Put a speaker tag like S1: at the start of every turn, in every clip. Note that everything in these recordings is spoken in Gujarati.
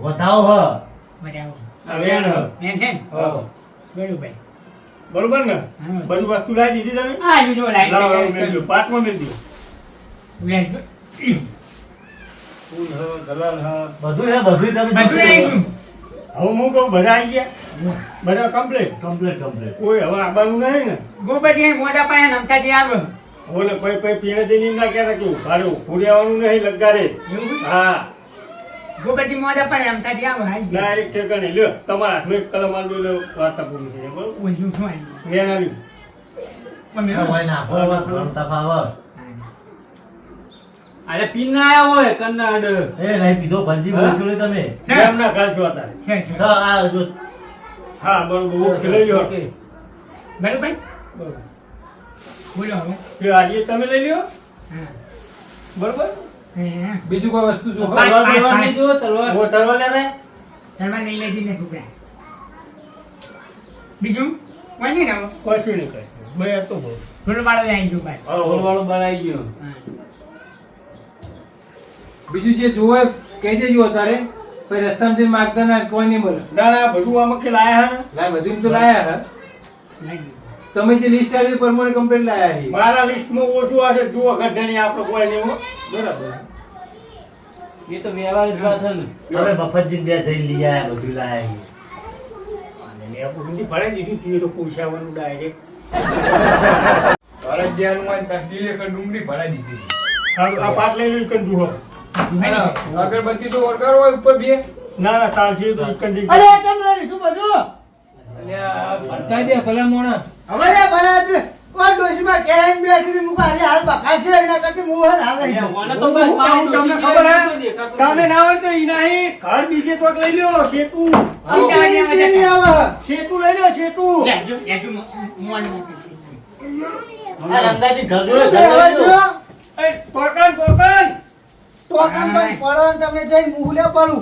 S1: વધાવ હ
S2: બરાબર.
S3: વેણ હ.
S2: વેણ છે ને?
S3: હા.
S2: બરોબર.
S3: બરોબર ને
S2: હા.
S3: બધી વસ્તુ લાવી દીધી તમે
S2: આ જો લાઈ
S3: લાવો
S2: દે.
S3: મેલ દો પાટમાં મેલ દો
S2: વેણ.
S3: ફૂલ હ ગલાલ હ
S1: બધું હે બધું તમે
S2: બધું આવી ગયું.
S3: હવે હું કહું બધા આવી ગયા બધા કમ્પ્લીટ
S1: કમ્પ્લીટ
S3: કોઈ હવે આબાનું નહીં ને
S2: ગોબરજી મોઢા પાસે નમતાજી આવે.
S3: ઓલે પઈ પીણે દે નીંદા ક્યારે કેવું ભાડું ફૂડિયાવાનું નહીં લગાડે
S2: એવું?
S3: હા
S2: ગોબરજી મોઢા પાસે નમતાજી આવે. હાઈ ગયા.
S3: ડાયરેક્ટ ઠેકાણે લ્યો તમારા હાથમાં એક કલમ આલ દો એટલે વાર્તા પૂરી થઈ જાય બરોબર
S2: ઓછું શું આવી?
S3: વેણ આવ્યું
S2: મમ્મી,
S1: હોય ના હોય ત્રણ તફાવત
S4: અરે પીન ના આયા હોય કન્નાડ
S1: એ નહીં પીધો પંજી બોલ છો ને તમે
S3: કેમ ના ખાલ છો અત્યારે
S2: છે, છે.
S1: સર આ જો
S3: હા બરોબર ઓકે લઈ લ્યો
S4: ઓકે.
S2: બરોબર?
S3: બરોબર.
S2: બોલો હવે.
S3: લ્યો આજે તમે લઈ લ્યો
S2: હા.
S3: બરોબર
S2: હા.
S5: બીજું કોઈ વસ્તુ જો
S2: પાંચ,
S4: તલવાર
S2: પાંચ,
S4: બલવાર
S2: પાંચ.
S4: નહીં જુઓ, તલવાર.
S3: ઓ તરવા લે રે
S2: તલવાર લઈ લેજી ને છોકરા. બીજું કોઈ નહીં ને હવે?
S3: કશું નહીં કશું બે તો બહુ
S2: થોડું બાળો આવી ગયું ભાઈ.
S4: ગોળવાળો બનાવી ગયો.
S2: હા.
S5: બીજું જે જોવે કહી દેજો અત્યારે પછી રસ્તામાં જઈને માગતા ના કોઈ નહીં બોલે
S3: ના ના બધું આમાં કે લાયા હે ને
S5: લાય બધું તો લાયા હા
S2: લઈ ગયું.
S5: તમે જે લિસ્ટ આવી પ્રમાણે કમ્પ્લેટ લાયા છે
S3: મારા લિસ્ટમાં ઓછું હશે જુઓ ગઢણી આપણે કોઈ નહીં હો
S5: બરાબર
S4: એ તો વ્યવહાર જ વાત છે ને.
S1: હવે મફતજી બે જઈને લઈ આયા બધું લાયા
S3: અને મેં પૂરી ભરાઈ દીધી તું એ તો પૂછાવાનું ડાયરેક્ટ
S5: ભારત જ્ઞાન માં તકદીરે કે ડુંગળી ભરાઈ દીધી
S3: આ પાટ લઈ લો એકન જુઓ
S5: અગરબત્તી તો ઓરગાર હોય ઉપર બે
S3: ના ના ચાલશે તો એકન જી
S2: અરે કેમ લઈ લીધું બધું?
S5: અલ્યા ભટકાઈ દે ભલા મોણા
S6: હવે રે ભરાત કોણ ડોશીમાં કેન બેઠી મુકા આજે હાલ બકાલ છે એના કરતી હું હાલ લઈ જાઉં
S4: મને તો બસ મારી
S3: તમને
S4: ડોશી
S3: ખબર
S4: સિવાય
S3: હે
S4: કોઈ દેખાતું
S3: તમે
S4: નથી.
S3: ના હોય તો ઈ નહીં ઘર બીજે કોક લઈ લ્યો શેતુ
S6: આ ગાડી કેની આવે
S3: શેતુ લઈ લ્યો શેતુ
S2: લેજો, લેજો, મોન મૂકી.
S1: આ રંગાજી ઘર
S6: હવે
S1: જોડે
S6: જો
S3: એ ટોકન ટોકન
S6: તો કામ પણ પડો ને તમે જઈ મુહલે પડું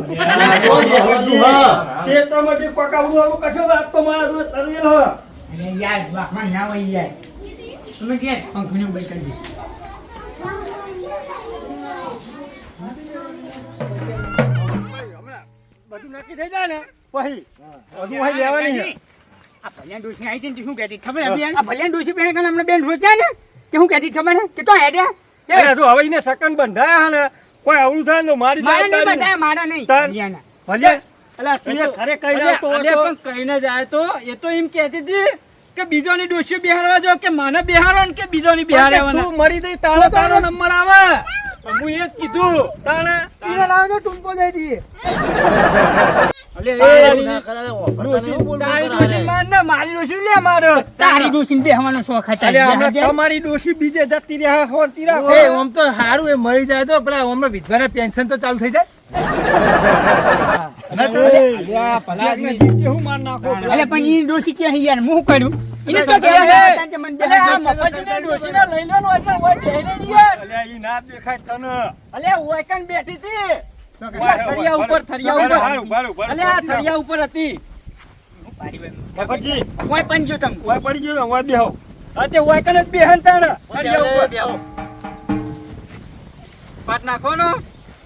S3: શેતામાંથી પકાવડું આવું કશો વાત તો મારા જોડે તરવેલ હ
S2: અરે યાર, બાપમાં ના હોય યાર. તમે ક્યાં પંખીનું બંધ કરી દીધું?
S3: બધું નક્કી થઈ જાય ને પછી બધું અહીં લેવાની છે
S2: આ ભલિયાન ડોશી આવી છે ને તે શું કહેતી ખબર હતી આ ભલિયાન ડોશી પહેણે કાલે હમણાં બેન સોચ્યા ને કે શું કહેતી ખબર ને કે તો હેડ્યા
S3: અરે જો હવે એને સકન બંધાયા હે ને કોઈ આવડું થાય ને તો મારી
S2: મારા નહીં
S3: જવાબદારી
S2: બતાયા, મારા નહીં
S3: તાર-
S2: ભલિયાના.
S3: ભલે અલા તું એ ખરે કહી
S4: અરે,
S3: આવતો
S4: અરે,
S3: હતો.
S4: પણ કહીને જાય તો એ તો એમ કહેતી હતી કે બીજોની ડોશીઓ બેહારવા જો કે મને બેહારો ને કે બીજોની બેહારવાના.
S3: તું મરી દઈ તારો તારો નંબર આવે
S4: હું એ જ કીધું
S3: તાણે
S6: ઈને લાવે તો ટૂંપો દઈ દઈએ
S4: અલે,
S1: એવું ના કરાય,
S4: ડોશી,
S1: ઓફર તમે
S4: તારી
S1: એવું
S4: ડોશી માર ને મારી ડોશી લે મારો.
S2: તારી ડોશીને બેહવાનો શોખ હતા.
S3: અરે હમણાં
S2: બેહવા દે.
S3: તમારી ડોશી બીજે જતી રહ્યા હોતી રાખો
S5: એ આમ તો સારું એ મરી જાય તો પેલા આમાં વિધવાના પેન્શન તો ચાલુ થઈ જાય
S4: અલ્યા, ભલા
S3: એકને
S4: આદમી.
S3: જીતે હું માર નાખો
S2: અલે પણ ઈ ડોશી કે યાર હું કર્યું એને તો
S4: અલે,
S2: કહેવાય કે મને
S4: અલે, આ
S2: બેહાડજો.
S4: મફતજીને ડોશીને લઈ લો ને હોય તો હોય બેહીને જઈએ.
S3: અલ્યા ઈ ના દેખાય તને
S4: અલે, હોય કાન બેઠી હતી.
S3: વાહ,
S4: થળિયા
S3: વાહ,
S4: ઉપર, થળિયા ઉપર.
S3: બારું, બારું, બારું.
S4: અલે, આ થળિયા ઉપર હતી.
S3: મફતજી,
S2: કોઈ પણ જો તમે
S3: ઓય પડી ગયો ને, ઓય બેહો
S4: હા, તે હોય કાન જ બેહન તાણ. થળિયા ઉપર.
S1: બેહો.
S4: પાટ નાખવાનો.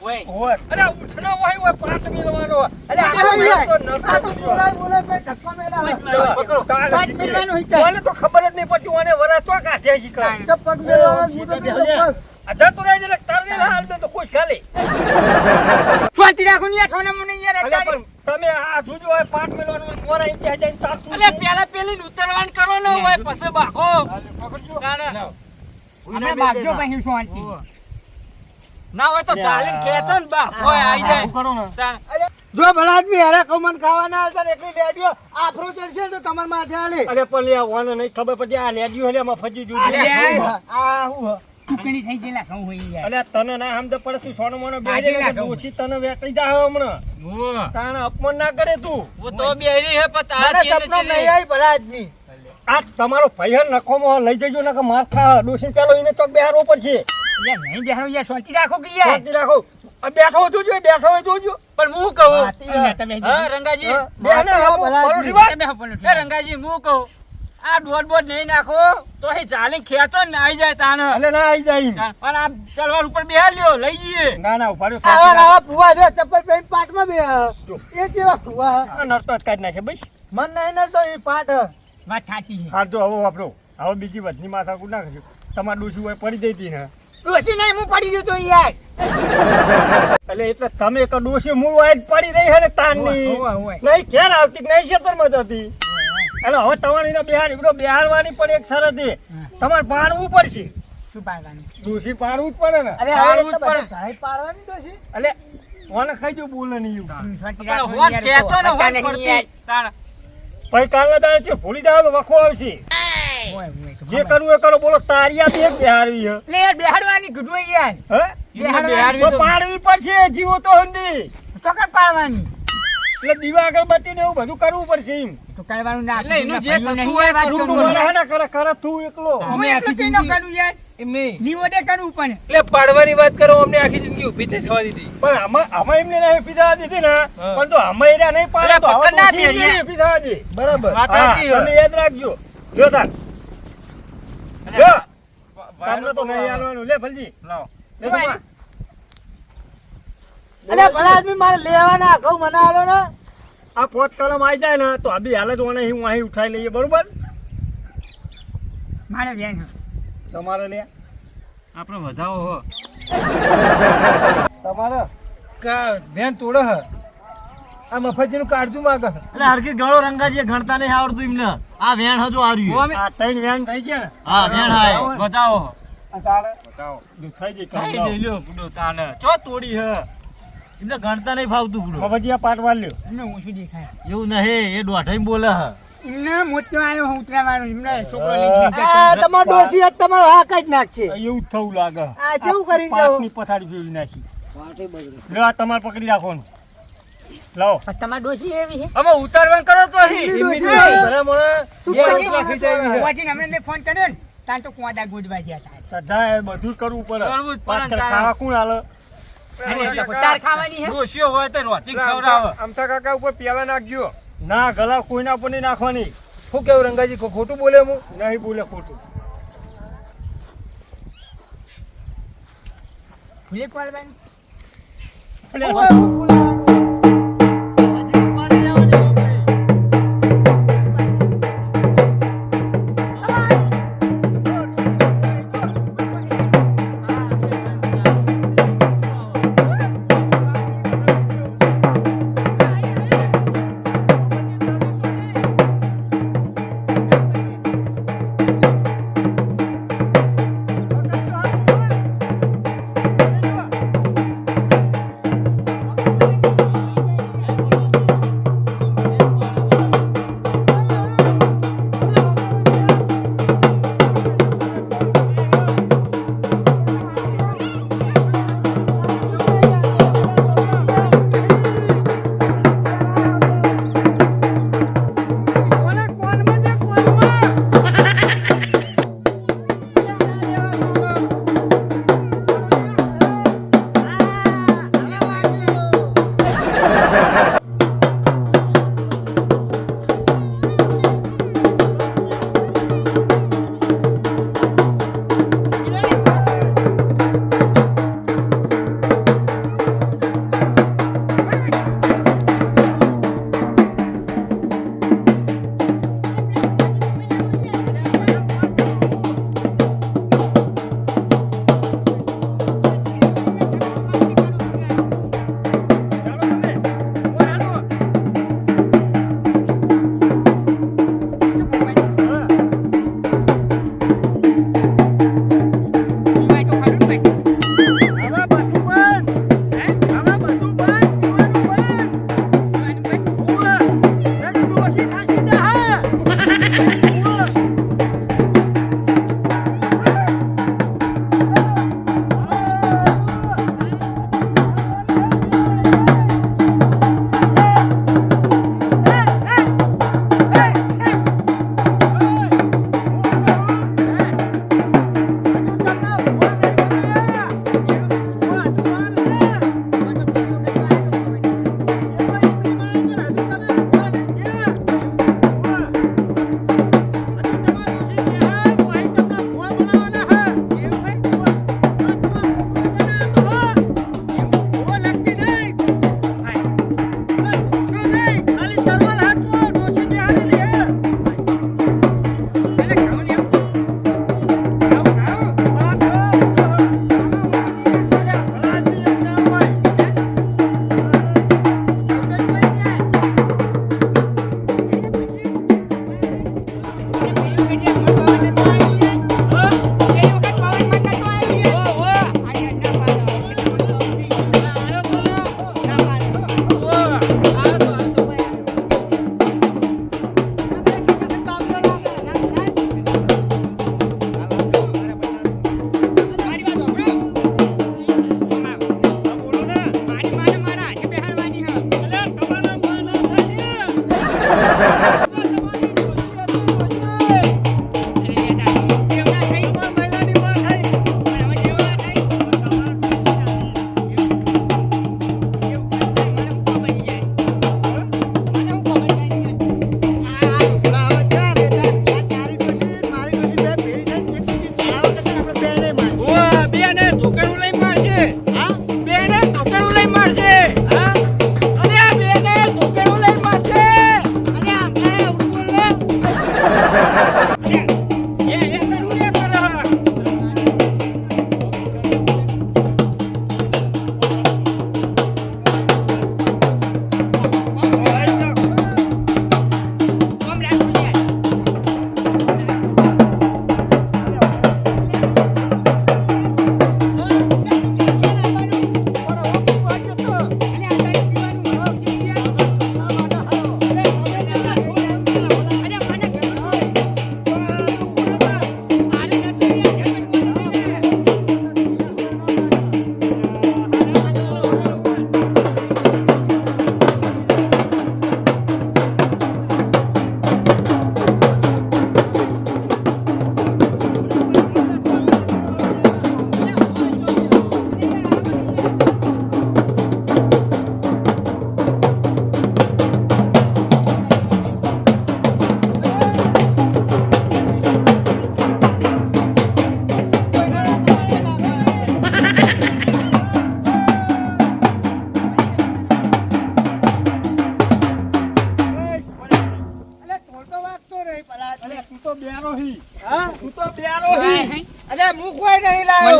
S3: ઓય અરે ઉઠનો હોય ઓય પાટ મેલવાનો અરે
S6: આ
S3: આ તો
S6: આ તો બોલાય બોલાય કઈ ધક્કો મેલા
S3: પકડો
S2: પાંચ મિનિટનું હોય
S3: મને તો ખબર જ નહીં પડતી મને વરસ તો કાઢે છે કર
S6: તો પગ મેળવાનો હું તો નહીં જાઉં, પગ.
S3: આ જતો રહે એટલે તરને હાલ દે તો ખુશ ખાલી
S2: સ્વાતી રાખો ને યાર સોના મને યાર
S3: અલે
S2: અત્યારે.
S3: પણ તમે આ જોજો હોય પાટ મેલવાનો હોય મોરા અહીં ત્યાં જઈને ચાલતું
S4: અલે, પેલા પેલી ઉતરવાન કરો ને હોય પછી બાખો.
S3: પકડજો
S4: તાણ.
S2: અમે બાપજો પછી શાંતિ.
S4: ના હોય તો ચાલીને ખેંચો ને બાખો આઈ જાય.
S3: કરો ને
S4: તાણ.
S6: જો ભલા આદમી હારે કમન ખાવાના હતા ને એકલી લેડ્યો આફરો ચડશે તો તમાર માથે હાલે
S3: અરે પણ લે ઓને નહીં ખબર પડી આ લેડ્યું હલે માં ફજી
S2: અલે,
S3: જોજો
S6: આ હું હ.
S2: ટુકડી થઈ ગયેલા ઘઉં હોય યાર.
S3: અલે તને ના સમજ પડે તું સોનો મોનો
S2: આજે
S3: બેહી
S2: ના
S3: જાય
S2: કહું.
S3: ઓછી તને વેટાઈ જાય હમણાં તાણે અપમાન ના કરે તું
S4: હું તો બેહરી હે પણ તારા
S6: મને
S4: ચેલે
S6: સપનો
S4: ચેલે.
S6: નહીં આવી ભલા આદમી
S3: આ તમારો ભૈયા નખોમાં લઈ જજો ને કે માર ખા ડોસી પેલો એને ચોક બેહારવો પડશે
S2: યાર નહીં બેહાડો યાર શાંતિ રાખો કે યાર.
S3: શાંતિ રાખો આ બેઠો હોય જોજો બેઠો હોય જોજો
S4: પણ હું કહું
S2: તમે તમે
S4: હા રંગાજી
S3: બેહને
S6: હા,
S3: આપો
S6: ભલા
S3: પરોઠી
S6: આદમી.
S3: વાત.
S2: તમે હપો લો.
S4: એ રંગાજી હું કહું આ દોડ નહીં નાખો તો એ ચાલી ખેંચો ને આવી જાય તાને
S3: એટલે ના આવી જાય એમ.
S4: પણ આ તલવાર ઉપર બેહાર લ્યો લઈ જઈએ
S3: ના ના ઉભા રહ્યો,
S6: આવા
S3: શાંતિ
S6: આવા ફુવા જો ચપ્પલ પહેરીને પાટમાં બે એ જેવા ફુવા
S3: રાખ. આ નરતો જ કાઢી નાખે બસ.
S6: મન નહીં નડતો એ પાટ
S2: વાત સાચી છે
S3: હા તો હવે વાપરો, હવે બીજી વધની માથા કું ના કરજો. તમારે ડોશી હોય પડી જઈ હતી ને
S2: ડોશી નહીં હું પડી ગયો તો યાર
S3: એટલે તમે એક ડોશી મૂળ હોય જ પડી રહી હે ને તાનની
S2: હોય, હોય.
S3: નહીં ઘેર આવતી કે નહીં ખેતરમાં જતી. એટલે હવે તમારે એને બેહારવાની પણ એક શરત છે, તમારે પાડવું પડશે.
S2: શું પાડવાનું
S3: ડોશી પાડવું જ પડે ને.
S6: અરે
S3: પાડવું
S6: હવે
S3: જ પડે.
S6: સાહેબ પાડવાની ડોશી
S3: એટલે ઓને ખાઈ જો બોલે નહીં એવું.
S2: સ્વાતી
S4: પણ
S2: રાખો
S4: હોત
S2: યાર,
S4: ખેંચો ને
S2: તો
S4: હોત
S2: નહીં
S4: પડતી.
S2: યાર.
S4: તાણે.
S3: પછી કાલના દાડે છે ભૂલી જાવ તો વખો આવશે.
S2: હોય, હોય, તો
S3: જે
S2: ખબર.
S3: કરવું એ કરો. બોલો તારિયા બે બેહારવી હે.
S2: લે યાર બેહાડવાની કીધું યાર
S3: હે?
S4: એમને બેહારવી
S3: તો
S4: તો-
S3: પાડવી પડશે જીવો તો હંધી.
S2: ચોકડ પાડવાની
S3: એટલે દીવા અગરબત્તી ને એવું બધું કરવું પડશે એમ.
S2: તો કરવાનું ના
S4: એટલે એનું જે
S2: ભાઈઓ
S4: થતું
S2: નહીં
S4: હોય
S2: યાર, વાત
S4: કરવું
S2: કરવું
S3: તું
S2: યાર.
S3: મને હે ને કરે તું એકલો.
S2: હું એકલો જઈને કરું યાર નીવો દે કરવું પણ
S5: એટલે પાડવાની વાત કરો, અમને આખી જિંદગી ઊભી જ નહીં થવા દીધી.
S3: પણ આમાં એમને નહીં પીધા દીધી ને, પણ તો આમાં એરા નહીં પાડે તો
S4: પકડ ના
S3: હવે
S4: પહેરીએ.
S3: નહીં પીધા દે.
S5: બરાબર.
S4: વાત
S3: હા,
S4: સાચી હે.
S3: તમે યાદ રાખજો. લ્યો તાર. લ્યો. તમને તો નહીં આલવાનું. લે ભલજી.
S4: લાવો.
S3: લે તો માં.
S6: અરે ભલા આદમી મારે લેવાના ઘઉં મને આલો ને
S3: આ પોત કલમ આવી જાય ને તો અભી હાલે તો હું અહીં ઉઠાઈ લઈએ, બરોબર?
S2: મારે બેન
S3: તમારે લે
S4: આપણે વધાવો હો
S3: તમારે
S5: કા ધ્યાન તોડે હે. આ મફતજીનું કાળજું માગે હે.
S1: એટલે હરખી ગળો રંગાજી ગણતા નહીં આવડતું એમને. આ વેણ હજુ આવ્યું.
S3: આ ત્રણ વેન થઈ ગયા ને.
S1: હા વેણ હાય.
S4: વધાવો હો
S3: આ તારે બતાવો. થઈ જાય
S4: કઈ
S3: કામ.
S4: દઈ લ્યો બુડો તાને ચો તોડી હે
S1: એમને ગણતા નહીં ફાવતું બુડો.
S3: બાબાજી આ પાટ વાળ લ્યો.
S2: એમને ઓછું દેખાય
S1: એવું નહીં, એ દોઢાઈ બોલે હ.
S2: એમને મોટો આવ્યો હું ઉતરાવાનો એમને છોકરો લઈ જતો.
S6: આ તમારો ડોશી જ તમારો હા કઈ જ નાખશે
S3: એવું જ થવું લાગે.
S6: આ કેવું કરી
S3: પાટની પથારી ફેરવી નાખી. લ્યો આ તમારે પકડી રાખવાનું. લાવો.
S2: પણ તમારી ડોશી એવી છે
S4: અમે ઉતારવાનું કરો તો અહીં
S5: એમની ડોશી ભલા મોણા
S6: શું
S5: બે
S6: કરી?
S5: રોટલા ખાઈ જાય એવી હે.
S2: વાંચીને હમણાં મેં ફોન કર્યો ને તાન તો કુવાદા ગોદવા ગયા હતા
S3: તો જાય બધું કરવું પડે.
S4: કરવું જ પડે
S3: પાટ
S4: ને તારે.
S3: ખાવા કોણ હાલે?
S2: અરે તાર ખાવાની હે
S4: ડોશીઓ હોય તો રોટી ખવડાવે
S3: અમથા કાકા ઉપર પ્યાલા નાખજો. ના ગલા કોઈના પર નહીં નાખવાની.
S5: શું કેવું રંગાજી ખોટું બોલે હું?
S3: નહીં બોલે ખોટું.
S2: ભૂલે પાડવાની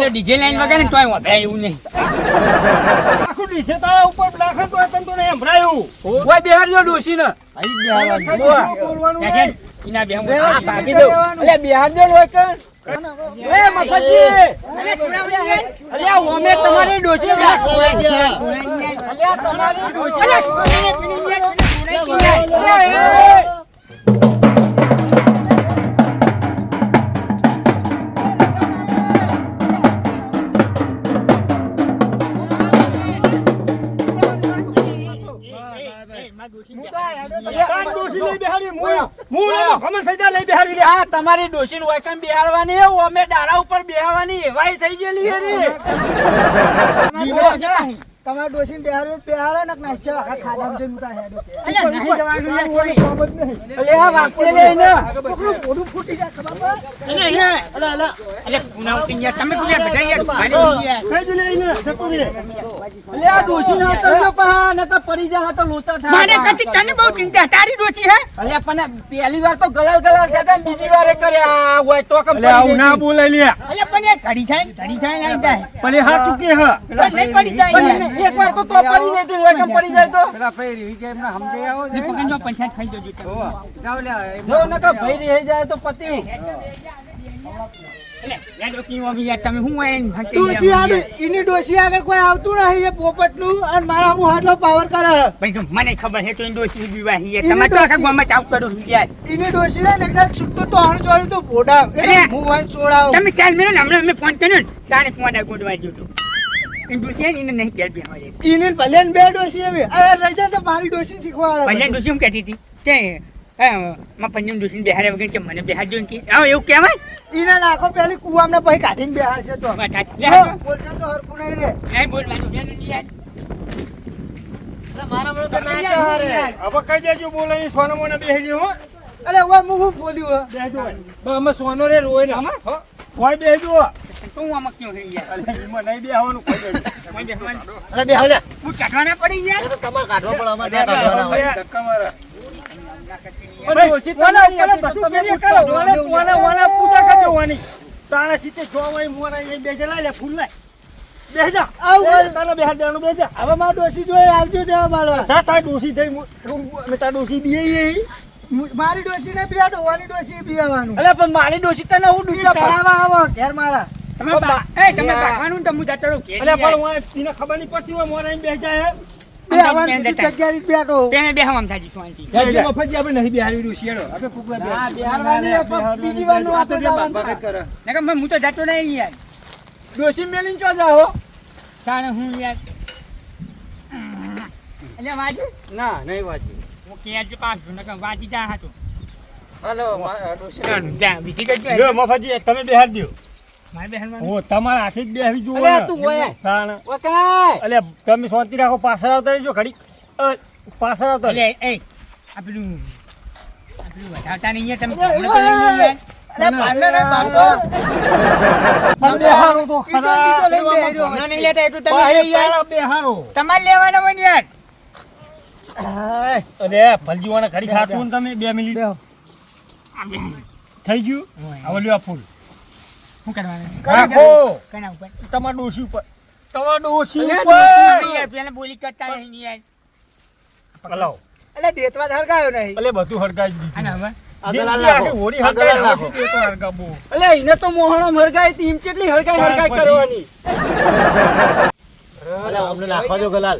S2: પેલો ડીજે લાઈન વગાડે ને તોય વભરાય એવું નહીં.
S3: આખું ડીજે તારા ઉપર નાખે તો તને તો નહીં સંભળાયું.
S4: ઓય બેહાડજો ડોશીને.
S1: આઈ જ બેહવાનું.
S3: બોલવાનું
S2: ત્યાં
S3: નહીં.
S2: છે ને, એના બે હું
S4: આ ભાગી દઉં. અલ્યા બેહાડજો ને ઓય કણ. એ મફતજી. અલ્યા ઓમે તમારી ડોશી
S2: અલ્યા,
S4: અલ્યા તમારી ડોશી.
S3: તારી ડોશી નહીં બેહાડી, હું એનો ખબર થઈ જાય નહીં બેહાડી લે.
S4: આ તમારી ડોશીને વાયકણ બેહાડવાની હે, ઓમે ડાળા ઉપર બેહાડવાની એવાય થઈ ગયેલી હે રે.
S6: તમારે ડોસીને બેહારો ને નાખ્યા આખા ખાડામાં જઈને મૂકા હેડો.
S2: અલ્યા, નહીં જવાનું યાર કોઈ.
S4: અલ્યા વાગશે લે એને.
S6: કોકનું મોઢું ફૂટી જાય ખબર પડે?
S2: અલ્યા, પુના ઉઠી યાર, તમે પુના બધા યાર ભારી યાર.
S3: ખાઈ જ લે એને, જતું રહે.
S4: અલ્યા ડોશીને આવતો પા નકર પડી જા તો લોચા થાય.
S2: મારે કથી તને બહુ ચિંતા તારી ડોશી હે.
S4: અલ્યા પણ પહેલી વાર તો ગલાલ ગલાલ કહેતા ને બીજી વારે કર્યા હોય તો કમ
S3: અલ્યા આવું ના બોલાય લે.
S2: અલ્યા પણ એ ઘડી થાય નહીં જાય.
S3: પણ એ હાચું કે હ.
S2: તો નહીં પડી જાય યાર.
S4: એક વાર તો પડી જાય તો હોય કમ પડી જાય તો
S2: ને પકડજો પંચાયત ખાઈ જજો તમે.
S4: જો નકર ભઈ રહી જાય તો પતિ.
S2: અલ્યા, યાર ડોશી આવી યાર તમે હું આઈને ભાગી
S6: ડોશી
S2: યાર.
S6: આગળ એની ડોશી આગળ કોઈ આવતું નહીં એ પોપટનું અને મારા હું હાથલો પાવર કરે.
S2: ભાઈ તો મને ખબર છે તો એની ડોશી બીવાહી યાર. તમે તો આખા ગામમાં ચાપ કરો છો યાર.
S6: એની ડોશી ને એકદમ છૂટું તો હણ ચોળ્યું તો ભોડા
S2: અરે!
S6: હું વાય ચોળાવ.
S2: તમે ચાલ મેળો ને હમણાં અમે ફોન કર્યો ને તારે ફોન આ ગોડવા ગયો તો એની ડોશી એને નહીં ચાલ બેહવા દે.
S6: એને ભલે ને બે ડોશી આવી અરે રજા તો મારી ડોશી શીખવાડે.
S2: પહેલા ડોશી હું કહેતી હતી કે માં પંજાબ ડોશીને બેહાડે વગર કે મને બેહાડજો ને કે આવો એવું કહેવાય.
S6: એને નાખો પેલી કુવામાં પછી કાઢીને બેહાર છે તો
S2: વાત સાચી. લે હા.
S6: બોલતા તો હરખું નહીં રે.
S2: નહીં બોલવાનું છે ને યાર.
S1: મારા બરોબર નાચે હારે.
S3: હવે કઈ દેજો બોલાય સોનો મોને બેહી ગયો હો.
S6: અલે ઓય હું શું બોલ્યું હે?
S3: બેહજો હોય.
S5: અમે સોનો રે રોય ને
S3: હોય બેહજો.
S2: શું આમાં ક્યું છે યાર?
S3: અલ્યા એમાં નહીં બેહવાનું કોઈ દેજો.
S2: કોઈ બેહવાનું.
S1: અરે બેહો લે.
S2: હું ચાટવાના પડી યાર.
S1: એ તો તમારે કાઢવો પડે અમારે ના કાઢવાના હોય.
S3: ધક્કા મારે.
S4: પણ ડોશી તો
S3: ઓલા
S4: નહીં
S3: ઉપર
S4: હતી,
S3: બધું
S4: તમે
S3: કરીએ
S4: પૂછો.
S3: કરો. ઓલા પૂજા કરજો વાની. તારા સીતે જોવાય મોરા અહીં બેજે લાય લે ફૂલ લાય. બેહજા.
S6: આવું
S3: તારા બેહાડ દેવાનું બેજા.
S6: હવે મારા ડોશી જોડે આવજો દેવા મારવા.
S3: તા તાર ડોસી થઈ અમે તાર ડોસી બીએ
S6: મારી ડોશી ને બિયા તો ઓની ડોશી બિયાવાનું.
S4: અલ્યા પણ મારી ડોશી તને હું
S6: ઈ
S4: ડૂચા પાડ.
S6: ચડાવવા આવો ઘેર મારા.
S2: તમે તમે બાખવાનું ને તો હું જતો રહું ઘેર
S3: એટલે
S2: યાર.
S3: પણ હું એને ખબર નહીં પડતી હોય મોરા અહીં બેહી જાય હે.
S6: બેહવાની જગ્યાએ જ બેઠો.
S2: પેને બેહવામાં થાજી શાંતિ.
S5: યાર મફતજી આપણે નહીં બિહારી ડોશી હેડો આપણે કુકવા બે
S4: હા, બેહાડવાની હે, પણ બીજી વારનું આ તો જવાનું થાય.
S5: કરે
S2: નકર હું તો જતો નહીં યાર.
S4: ડોશી મેલીને ચો જાઓ.
S2: તાણે હું યાર. એટલે વાંચું
S5: ના નહીં વાંચી
S2: હું ક્યાં જ પાછું નકર વાંચી જા હતું.
S5: હાલો ડોશી
S2: જા બીજી કઈ
S3: લ્યો મફતજી તમે બેહાડ દ્યો.
S2: મારે બેહવાનું.
S3: ઓ તમારા હાથી જ બેહવી જોવો
S4: અલ્યા
S3: ને.
S4: તું હોય.
S3: તાણ.
S4: ઓકાય.
S3: અલ્યા તમે શાંતિ રાખો પાછળ આવતા રહેજો ઘડી પાછળ આવતા રહેજો.
S2: એટલે એ આ પેલું વધારતા નહીં યાર તમે ગામડે તો લઈ લો યાર.
S6: અલે ભાંડે નહીં ભાંડો.
S3: પણ બેહારો તો
S6: ઈ તો
S3: ખરા.
S6: લઈને બેહ્યો
S2: ગામડે નહીં લેતા એટલું તમે
S3: પાહે
S2: લઈ યાર.
S3: તારા બેહારો.
S2: તમારે લેવાના હોય ને યાર.
S3: અરે ભલજીવાના ઘડી ખાતું ને તમે 2 મિનિટ
S6: બેહો.
S2: આ બે.
S3: થઈ ગયું હવે લ્યો આ ફૂલ
S2: શું કરવાનું?
S3: રાખો
S2: કના ઉપર?
S3: તમારા ડોશી ઉપર તમારા ડોશી
S2: અલ્યા,
S3: ઉપર
S2: ડોશી યાર, પેલા બોલી કરતા નહીં યાર.
S3: હલાવો.
S6: અલે દેતવા હરગાયો નહીં.
S3: અલે બધું હરગાઈ જ
S2: આને
S3: દીધું.
S2: હવે
S1: ગલાલ
S3: જિંદગી આખી
S1: નાખો.
S3: હોળી
S1: આ
S3: હરગાઈ
S1: ગલાલ નાખો.
S3: હવે તો હરગાવો.
S4: અલ્યા એને તો મોહણો હરગાઈ તી, એમ કેટલી હરગાઈ કરવાની.
S1: અરે અમને નાખવા દો ગલાલ.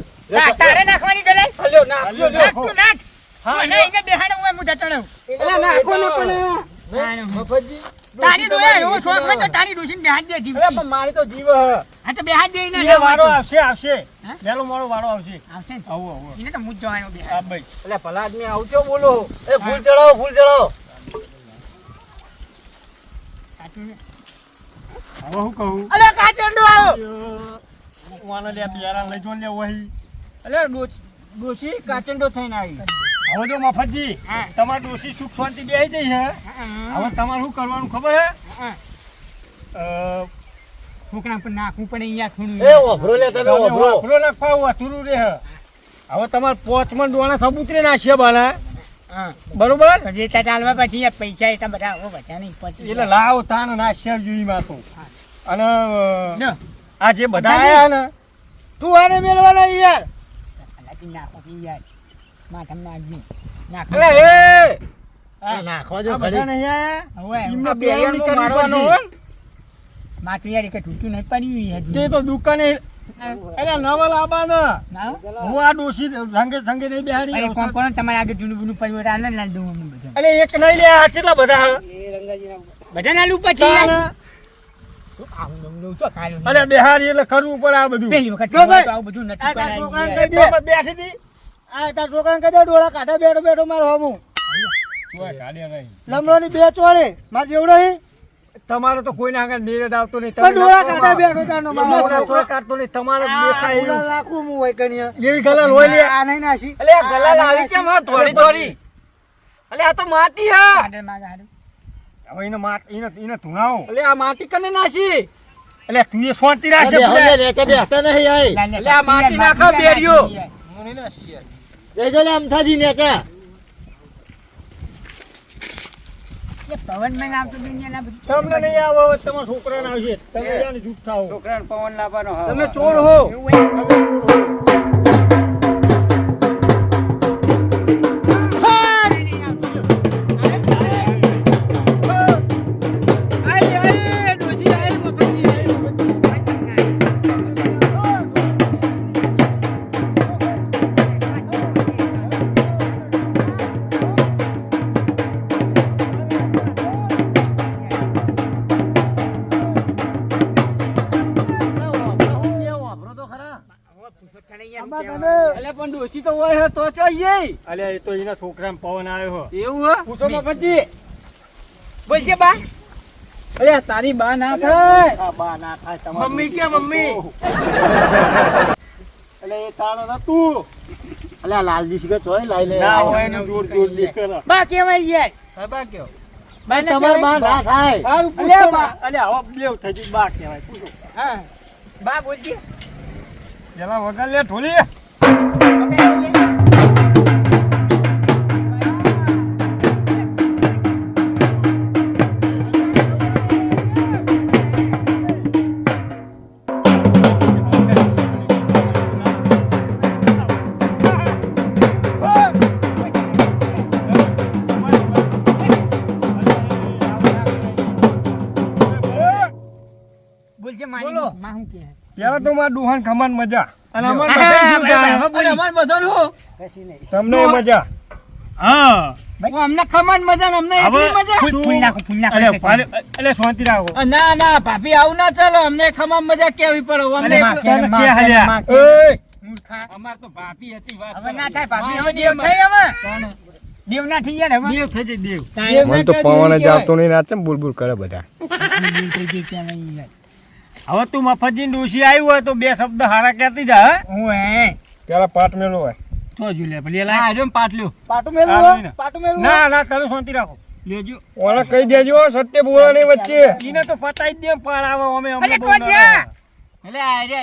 S2: તારે નાખવાની ગલાલ?
S4: અલ્યો નાખજો લ્યો.
S2: નાખ તું નાખ.
S3: હા,
S2: મને એને બેહાડે હું હું જતો રહું.
S4: અલ્યા નાખો ને પણ.
S5: મફતજી
S2: તારી ડોયા એવો શોખ હોય તો તારી ડોશીને બેહાડ દે જીવતી.
S4: અલ્યા પણ મારી તો જીવ હે.
S2: હા તો બેહાડ દે એને.
S3: એ વારો આવશે આવશે
S2: હા?
S3: પેલો મારો વારો આવશે
S2: આવશે ને?
S3: આવો આવો
S2: એને તો હું જ જવાનો બેહાડ.
S3: આ ભાઈ
S4: અલ્યા ભલા આદમી આવજો બોલો.
S1: એ ફૂલ ચડાવો ફૂલ ચડાવો.
S2: સાચું ને?
S3: હવે હું કહું
S6: અલે કાચંડો આવ્યો.
S3: વાના લે બિયારા લઈ જો લે વહી
S4: અલ્યા ડોશી કાચંડો થઈને આવી.
S3: હવે તો મફતજી
S2: હા.
S3: તમાર ડોશી સુખ શાંતિ બેહી જઈ છે હવે તમારે શું કરવાનું ખબર હે
S2: હા. છોકરા પર નાખવું પડે અહીંયા થોડું.
S1: એ ઓભરો લે તમે ઓભરો.
S3: વાપરો નાખવા અધૂરું રહે હવે તમારે 5 મણ ડોણા સબૂતરે નાખીએ બાલા
S2: હા.
S3: બરોબર
S2: તો જે ત્યાં ચાલવા પછી યાર પૈસા એટલા બધા આવો બધા નહીં પતી
S3: એટલે લાવ તાન નાખ્યા જોઈ માં તો અને
S2: લો,
S3: આ જે બધા આયા ને
S6: તું આને મેળવાના યાર
S2: અલાજી નાખો કે યાર. માથામાં નાખજો. નાખો.
S3: અલે એ
S1: નાખવા
S3: આ
S1: દો
S3: બધા
S1: ખરી.
S3: નહીં આયા
S2: હવે
S3: એમને
S2: આ
S3: બેયાનું
S2: કરવી
S3: મારવાનો
S2: પડશે.
S3: હોય ને.
S2: માથું યાર એક ઊંચું નહીં પડ્યું યાર.
S3: તે તો દુકાને અરે નવલ આબાના
S2: ના?
S3: હું આ ડોશી સંગે સંગે નહીં બેહાડી
S2: અરે
S3: આવું
S2: કોણ
S3: છું.
S2: કોણ તમારે આગળ જૂનું બૂનું પડ્યું હોય, આને લાલ દઉં અમને બધા.
S3: અલે એક નહીં લે આ કેટલા બધા હે?
S2: બધા નાલું પછી યાર.
S3: તાણે.
S2: આવું દઉં દઉં છો ખાલી.
S3: અરે બેહાડી એટલે કરવું પડે આ બધું
S2: પહેલી વખત
S6: જો ભાઈ,
S2: તો આવું બધું નતું
S6: આ તારા
S2: કરાયું
S6: છોકરાને
S2: યાર.
S6: કહી દે.
S3: તો બેઠી હતી
S6: આ તાર છોકરાને કહી દે ડોળા કાઢે બેઠો બેઠો મારો હમું
S3: ચોય કાઢ્યા નહીં.
S6: લમડોની બે ચોળે મારે જેવડો હે
S3: તમારે તો કોઈને આગળ નીરજ આવતો નહીં
S6: પણ ડોળા કાઢે બેઠો તારનો મારો
S3: તમારે
S6: છોકરો.
S3: ચોય કાઢતો નહીં તમારે જ
S6: આ
S3: દેખાય
S6: ગુલાલ
S3: એવું.
S6: નાખું હું હોય કન્યા.
S3: એવી ગલાલ હોય લે
S6: આ નહીં નાસી.
S3: અલે આ ગલાલ આવી કેમ હા થોડી થોડી અલે આ તો માટી હા
S2: કાઢે માગે હારું.
S3: હવે એને ધુણાવો અલે આ માટી કને નાસી અલે તું એ શાંતિ રાખજે
S1: બે હવે રેચા બે હતા નહીં આય.
S2: લાલ લે,
S3: એટલે આ માટી
S2: યાર,
S3: નાખો બેરીઓ.
S2: યાર.
S1: રેજો લે અમથાજી નેચા.
S2: એ પવનમાં નામ તો દુનિયાના બધું.
S3: તમને નહીં આવો હવે તમારા છોકરાને આવશે તમે જાણે જૂઠ થાઓ
S4: છોકરાને પવન લાવવાનો
S3: તમે ચોર હો
S2: એવું હોય. નહીં આવતું જો.
S3: આઈ આઈ ડોશી આઈ મફતજી આઈ
S1: વાપરો તો ખરા.
S6: આમાં તને
S3: અલે પણ ડોશી તો હોય હે તો ચાહીએ અલે એ તો એના છોકરાને પવન આવ્યો હો એવું હે પૂછો મફતજી
S2: બોલજે બા.
S3: અરે તારી બા ના થાય
S6: આ બા ના થાય તમારે.
S3: મમ્મી કે મમ્મી અલે એ તારો નતું
S1: અલે આ લાલજી શીખે તોય લાઈ લે.
S3: ના હોય ને જોર જોર દીકરા
S2: બા કેવાય યાર.
S3: બાબા કયો
S2: બા ને
S1: તમાર
S2: કહેવાય.
S1: બા ના થાય.
S3: સારું પૂછો બા અલે આવો બેવ થઈ ગઈ બા કહેવાય પૂછો
S2: હા. બા બોલજે.
S3: જેલા વગર લે ઢોલી
S2: બોલજે મારી
S3: બોલો.
S2: માં હું કે
S3: પેલા તો મારા ડુહાન ખમાન મજા અને અમાર
S2: હા,
S3: બધાને શું
S2: બરાબર,
S3: જાણે?
S2: બોલી.
S3: અને અમાર બધાને શું?
S2: કશી નહીં.
S3: તમને મજા હા અમને ખમાન મજા ને અમને એટલી મજા
S2: ફૂલ નાખો, ફૂલ નાખો.
S3: અલે શાંતિ રાખો ના ના ભાભી આવું ના ચાલો અમને ખમાન મજા કેવી પડે
S2: અલે માં કે,
S3: તમે
S2: માં
S3: કે
S2: કે,
S3: હાલ્યા?
S2: માં કે.
S3: ઓય,
S2: મૂર્ખા.
S3: અમાર તો ભાભી હતી વાત
S2: હવે
S3: કરો.
S2: ના થાય ભાભી, હવે
S3: માં
S2: દેવ થઈ હવે.
S3: કોણ?
S2: દેવ ના થઈ યાર હવે.
S3: દેવ થઈ જાય દેવ
S5: મને તો પવન જ આવતો નહીં નાચે બુલબુલ કરે બધા
S2: દેવ થઈ ગઈ ત્યાં નહીં યાર.
S3: હવે તું મફતજી ડોશી આવ્યું હોય તો બે શબ્દ હારા કહેતી જા
S2: હું હે.
S3: પેલા પાટ મેલો હોય તો જ લે ભલે લા આજો પાટ લ્યો
S6: પાટું મેલું
S3: આ
S6: હો?
S3: લઈને.
S6: પાટું મેલું હો?
S3: ના ના તમે શાંતિ રાખો લેજો ઓલા કહી દેજો સત્ય બોલવાની વચ્ચે ઈને તો પતાઈ દે પાર આવે અમે
S2: અલે
S3: બહુ
S2: તો
S3: ના
S2: જા.
S3: આવે. એટલે આ રે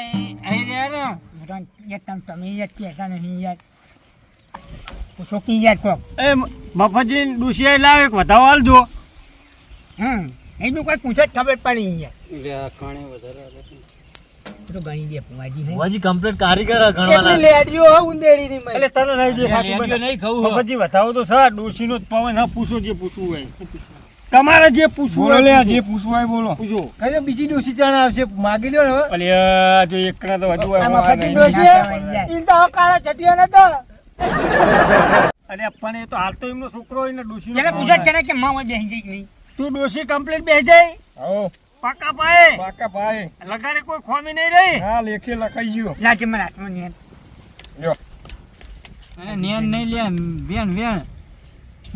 S3: ને
S2: બધાને યાર તમે યાર કહેતા નહીં યાર. પૂછો કે યાર કોક.
S3: એ મફતજી ડોશી લાવે એક વધાવો આલજો
S2: એનું કોઈ પૂછો જ ખબર પડી યાર. તો ગણી દે ફુવાજી હે.
S1: ભુવાજી કમ્પ્લીટ કારીગર
S6: કેટલી
S1: ગણવાના.
S6: લેડીઓ હો ઉંદેડીની મય.
S3: એટલે તને રહી દે
S2: એટલે લેડીઓ નહીં ખાવું હો.
S3: મફતજી વધાવો તો સર ડોશીનો જ પવન હા પૂછો જે પૂછવું હોય તમારે જે પૂછવું હોય જે પૂછવું હોય બોલો પૂછો કઈ બીજી ડોશી ચાણા આવશે માગી લ્યો ને હવે અલે જો એકના તો હજુ
S6: આમાં
S3: આવે
S6: ફકીર
S3: નહીં.
S6: ડોશી ઈન તો હવે કાળા ચટિયા નતો.
S3: અરે પણ એ તો હાલ તો એમનો છોકરો હોય ને ડોશીનો
S2: એને પૂછો જ કરે કે માં હોય બેસી જઈ કે નહીં.
S3: તું ડોશી કમ્પ્લીટ બેસી જાય હો પાકા પાએ લગાડે કોઈ ખોમી નહીં રહી હા લેખે લખાઈ ગયો
S2: લાજે મને હાથમાં નહીં.
S3: લ્યો
S2: અરે નેન નહીં લે વેણ વેણ.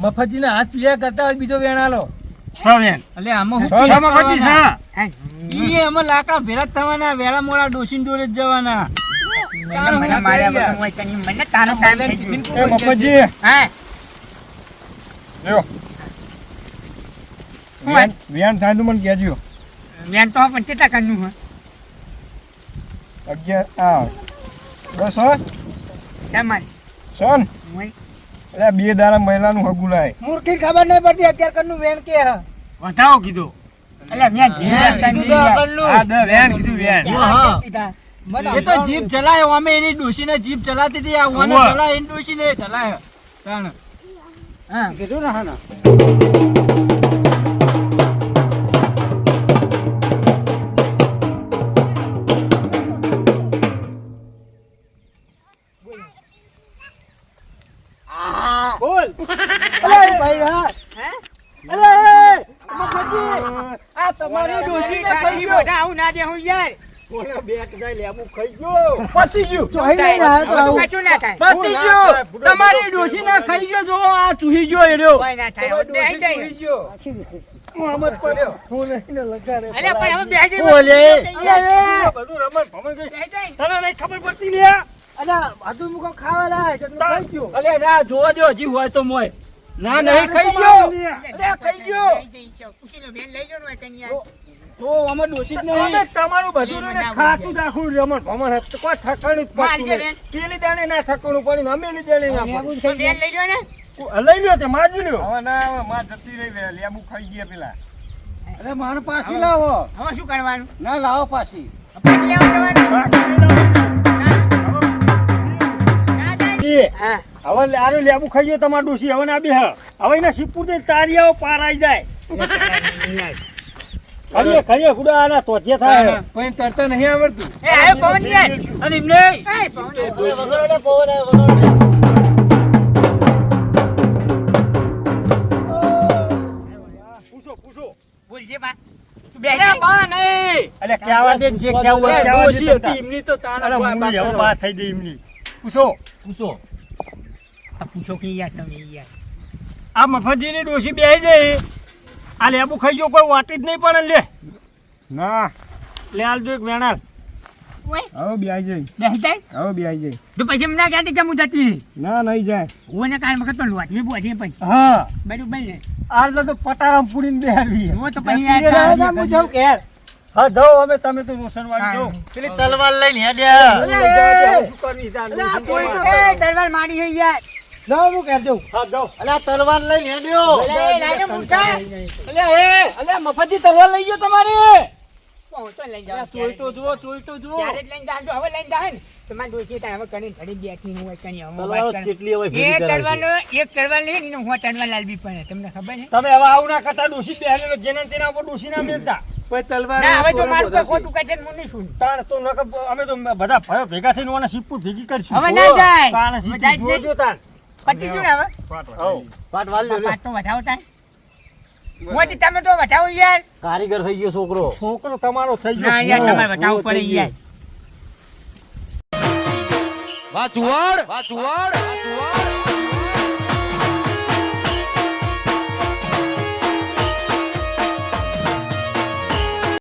S5: મફતજીના હાથ પીડા કરતા હોય બીજો વેણ આલો
S3: સવેન
S2: એટલે આમાં
S3: સા મફતજી સા
S2: હે.
S3: ઈ એમાં લાકડા ભેરા થવાના વેળા મોડા ડોશીન ડોરે જ જવાના
S2: મને માર્યા વગર હોય તને મને તાનો ટાઈમ થઈ ગયો.
S3: એ મફતજી
S2: હા
S3: લ્યો વેણ થાય તો મને કહેજો
S2: વેણ તો પણ કેટલા કરનું હોય
S3: 11 આ 10 હો
S2: તમારી
S3: સોન
S2: હોય.
S3: એટલે બે દાડા મહિલાનું હગું લાય
S6: મૂર્ખી ખબર નહીં પડતી અત્યાર કરનું વેણ કે હે.
S3: વધાવો કીધો
S2: અલ્યા મેં
S1: કીધું તો આગળનું.
S3: હા દે વેણ કીધું વેણ
S1: હા.
S5: એ તો જીપ ચલાય અમે એની ડોશીને જીપ ચલાતી હતી આ ઓને
S3: ઉવ્વ.
S5: ચલાય એની ડોશીને ચલાય તાણ
S2: હા
S6: કીધું ને હા ના
S3: બોલ
S6: ભાઈ હા
S5: આ તમારી ડોશીને
S2: ખાઈ ગયો આવું ના દે હું યાર
S3: કોને બેટ જાય લેબુ ખાઈ ગયો
S5: પતી ગયું
S6: ચોહી લઈને આવ્યો તો
S2: હવે તો
S6: આવું.
S2: કશું ના થાય
S5: પતી ગયું તમારી ડોશીને ખાઈ ગયો જો આ ચૂહી ગયો એર્યો
S2: કોઈ ના થાય હવે બેહી જાય
S3: મોહમ્મદ પડ્યો
S6: ફોન લઈને લગાડે.
S2: અલ્યા પણ હવે બેહી જાય
S1: બોલે.
S2: અલ્યા
S3: બધું રમત ભમણ ગઈ
S2: બેહી જાય
S3: તને નહીં ખબર પડતી લ્યા
S6: અલા હાથું મુકો ખાવા લાય છે તું ખાઈ ગયો.
S5: અલે ના જોવા દો હજી હોય તો મોય ના નહીં ખાઈ ગયો અલે ખાઈ ગયો
S2: પૂછી લો બેન લઈ જાઓ ને કન્યા
S5: તો અમે ડોશી જ નહીં
S3: અમે તમારું બધું ને ખાતું જ આખું રમણ ભમણ હતું. કોઈ ઠકાણું જ
S2: માર
S3: પડતું
S2: છે
S3: નહીં. પેલી દાણે ના ઠકાણું પડી ને અમે લીધે નહીં ના પડ્યું.
S2: તો બેન લઈ જાઓ ને
S3: લઈ લ્યો તે મારી લ્યો હવે ના હવે માં જતી રહી લેબુ ખાઈ ગયા પેલા
S6: અરે મારે પાછી લાવો.
S2: હવે શું કરવાનું
S6: ના લાવો પાછી.
S2: પાછી લેવા જવાનું
S3: એ,
S2: હા
S3: હવે આરો લેબુ ખાઈ ગયો તમારું ડોશી હવે ના બે હવે એના શીપુર ને તારિયાઓ પાર આવી જાય ખરીએ ગુડા આના તોજે થાય
S5: પણ તરતા નહીં આવડતું
S2: એ આયો પવન યાર
S5: અને એમને
S2: એ પવન
S1: વગાડો ને પવન આવે, વગાડો ને.
S3: પૂછો
S2: બોલ જે બા તું બેહી
S5: અરે
S2: જા
S5: બા નહીં
S3: અલે કહેવા દે જે કહેવું હોય કહેવા
S5: ડોશી
S3: દે
S5: હતી એમની તો તાણ
S3: અરે મૂળી હવે વાત થઈ ગઈ એમની પૂછો
S1: પૂછો.
S2: આ પૂછો કે યાર તમે યાર
S3: આ મફતજીની ડોશી બેહી જઈ આ લેબુ ખાઈ ગયો કોઈ વાટી જ નહીં પડે લે
S5: ના
S3: લે હાલ જો એક વેણાલ
S2: ઓય
S5: હવે બેહી જાય
S2: બેહી જાય
S5: હવે બેહી જાય
S2: તો પછી મને ક્યાંથી કેમ જતી રહી
S5: ના નહીં જાય
S2: હું ને કાલ વખત પણ લોટલી બોધી પછી
S3: હા
S2: બરોબર ને
S3: આ તો પટારામ પૂરીને બેહારવી
S2: હું તો પછી
S3: જતી રહે,
S2: યાર
S3: હું જાઉં ઘેર. હા જાઓ હવે તમે તો રોશનવાડી જાઓ
S1: પેલી તલવાર લઈને હેડ્યા.
S2: એ તલવાર મારી ગઈ યાર
S6: લાવો હું કહેતો.
S3: હા જાઓ
S1: અલ્યા તલવાર લઈને હેડ્યો.
S2: અલે લાજો મૂર્ખા
S5: અલે મફતજી તલવાર લઈ ગયો તમારી
S2: પહોંચો લઈ જાઓ
S5: ચોઈટો જુઓ ચોઈટો જુઓ
S2: ત્યારે જ લઈને જાજો હવે લઈને જાહે ને તો મારી ડોશી તારે હવે કરીને ઘડી બેઠી હું હોય કણી હવે
S1: તલવારો
S2: વાત કર
S1: કેટલી હવે ભેગી
S2: એ
S1: કરે છે.
S2: તલવારનો એક તલવાર લઈ ને હું તલવાર લાલવી પડે તમને ખબર છે
S3: તમે હવે આવું ના કરતા ડોશી બેહારેલો જેના તેના ઉપર ડોશી ના મેલતા
S5: કોઈ તલવાર
S2: ના હવે જો
S5: તોરણ
S2: મારું
S5: બધા
S2: કોઈ ખોટું કહે છે ને હું નહીં સુનું
S3: તાણ તો નકર અમે તો બધા ભાઈઓ ભેગા થઈને ઓના શીપુર ભેગી કરશું
S2: હવે ના જાય
S3: તાણ
S2: હવે
S3: શીપુર
S2: જાય જ નહીં.
S3: જોજો તાણ
S2: પતી ગયું ને હવે
S3: હઉ.
S1: પાટ વાળ લ્યો, લ્યો.
S2: પાટ તો વધાવો થાય હું તમે તો વધાવો યાર
S1: કારીગર થઈ ગયો છોકરો.
S3: છોકરો તમારો થઈ
S2: ના યાર
S3: ગયો
S2: તમારે વધાવવું પડે યાર
S7: વાચુવાડ વાચુવાડ